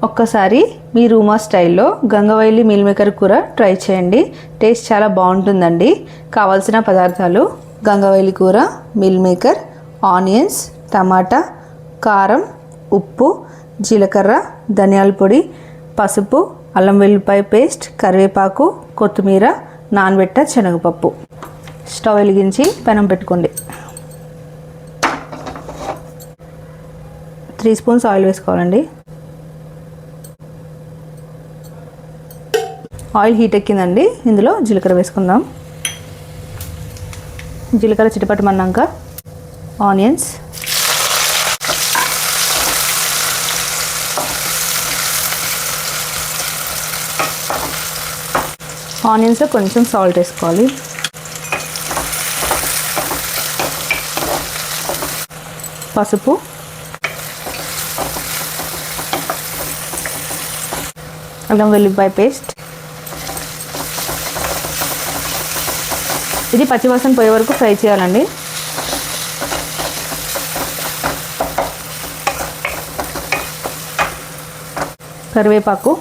ఒక్కసారి మీ రూమా స్టైల్లో గంగవైలి meal maker కూర ట్రై చేయండి. టేస్ట్ చాలా బాగుంటుందండి. కావాల్సిన పదార్థాలు: గంగవైలి కూర, మీల్ మేకర్, ఆనియన్స్, టమాటా, కారం, ఉప్పు, జీలకర్ర, ధనియాల పొడి, పసుపు, అల్లం వెల్లుల్లిపాయ పేస్ట్, కరివేపాకు, కొత్తిమీర, నానబెట్ట శనగపప్పు. స్టవ్ వెలిగించి పెనం పెట్టుకోండి. 3 స్పూన్స్ ఆయిల్ వేసుకోవాలండి. ఆయిల్ హీట్ ఎక్కిందండి. ఇందులో జీలకర్ర వేసుకుందాం. జీలకర్ర చిటపటమన్నాక ఆనియన్స్, ఆనియన్స్లో కొంచెం సాల్ట్ వేసుకోవాలి. పసుపు, అల్లం వెల్లుల్లిపాయ పేస్ట్. ఇది పచ్చివాసన పోయే వరకు ఫ్రై చేయాలండి. కరివేపాకు,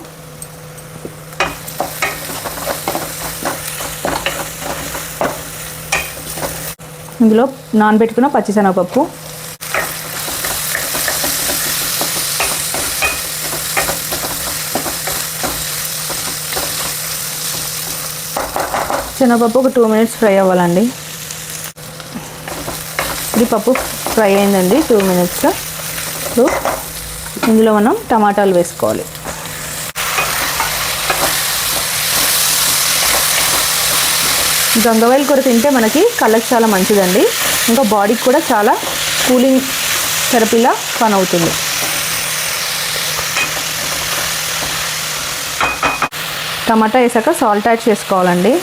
ఇందులో నానబెట్టుకున్న పచ్చిశనగపప్పు, శనగపప్పు ఒక 2 మినిట్స్ ఫ్రై అవ్వాలండి. ఇది పప్పు ఫ్రై అయిందండి 2 మినిట్స్. ఇప్పుడు ఇందులో మనం టమాటాలు వేసుకోవాలి. గంగవైలి కూర తింటే మనకి కళ్ళకి చాలా మంచిదండి. ఇంకా బాడీకి కూడా చాలా కూలింగ్ థెరపీలా పని అవుతుంది. టమాటా వేసాక సాల్ట్ యాడ్ చేసుకోవాలండి.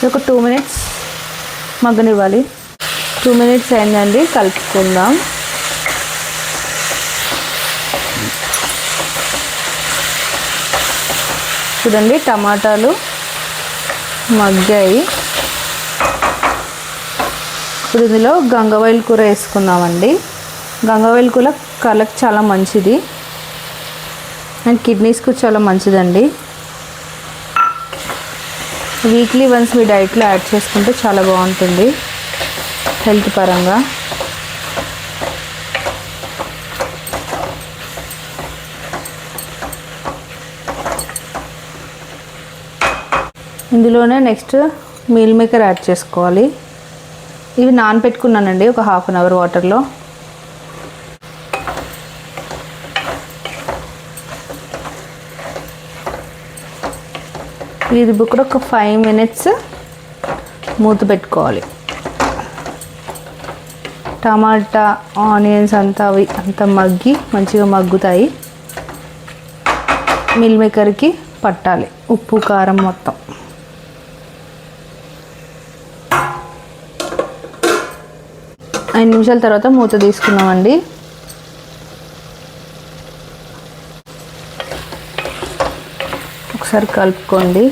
ఒక 2 మినిట్స్ మగ్గనివ్వాలి. 2 మినిట్స్ అయిందండి. కలుపుకుందాం. చూడండి, టమాటాలు మగ్గాయి. ఇప్పుడు ఇందులో గంగవైలి కూర వేసుకుందామండి. గంగవైలి కూర కళ్ళకి చాలా మంచిది అండ్ కిడ్నీస్కు చాలా మంచిదండి. వీక్లీ వన్స్ మీ డైట్లో యాడ్ చేసుకుంటే చాలా బాగుంటుంది హెల్త్ పరంగా. ఇందులోనే నెక్స్ట్ మీల్ మేకర్ యాడ్ చేసుకోవాలి. ఇవి నానబెట్టుకున్నానండి ఒక 1/2 అవర్ వాటర్లో. ఇది కూడా ఒక 5 మినిట్స్ మూత పెట్టుకోవాలి. టమాటా, ఆనియన్స్ అంతా మగ్గి మంచిగా మగ్గుతాయి. మీల్ మేకర్కి పట్టాలి ఉప్పు, కారం మొత్తం. ఐదు నిమిషాల తర్వాత మూత తీసుకున్నామండి. ఒకసారి కలుపుకోండి.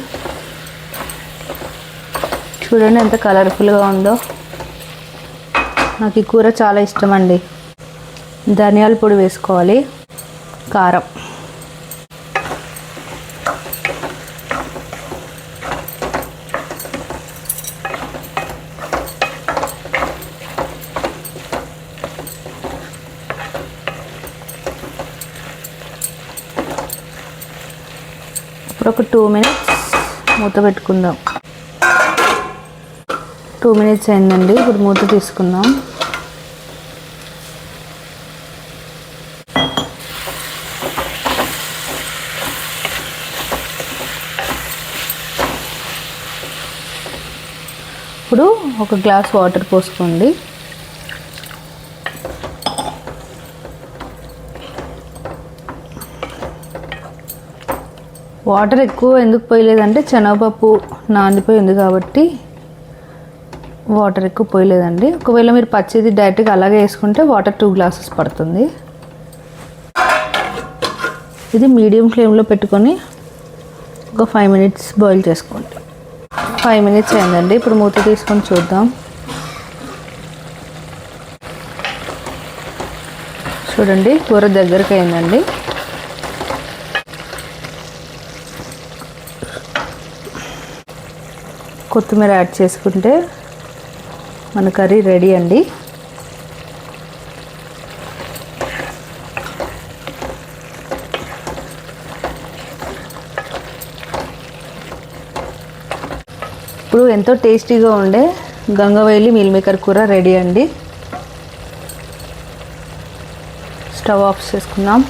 చూడండి ఎంత కలర్ఫుల్గా ఉందో. నాకు ఈ కూర చాలా ఇష్టం అండి. ధనియాల పొడి వేసుకోవాలి, కారం, ఇప్పుడు ఒక 2 మినిట్స్ మూత పెట్టుకుందాం. 2 మినిట్స్ అయిందండి. ఇప్పుడు మూత తీసుకుందాం. ఇప్పుడు ఒక గ్లాస్ వాటర్ పోసుకోండి. వాటర్ ఎక్కువ ఎందుకు పోయలేదంటే శనగపప్పు నానిపోయింది కాబట్టి వాటర్ ఎక్కువ పోయలేదండి. ఒకవేళ మీరు పచ్చిది డైరెక్ట్గా అలాగే వేసుకుంటే వాటర్ 2 గ్లాసెస్ పడుతుంది. ఇది మీడియం ఫ్లేమ్లో పెట్టుకొని ఒక 5 మినిట్స్ బాయిల్ చేసుకోండి. 5 మినిట్స్ అయిందండి. ఇప్పుడు మూత తీసుకొని చూద్దాం. చూడండి కూర దగ్గరికి అయిందండి. కొత్తిమీర యాడ్ చేసుకుంటే మన కర్రీ రెడీ అండి. ఇప్పుడు ఎంతో టేస్టీగా ఉండే గంగవైలి మీల్ మేకర్ కూర రెడీ అండి. స్టవ్ ఆఫ్ చేసుకుందాం.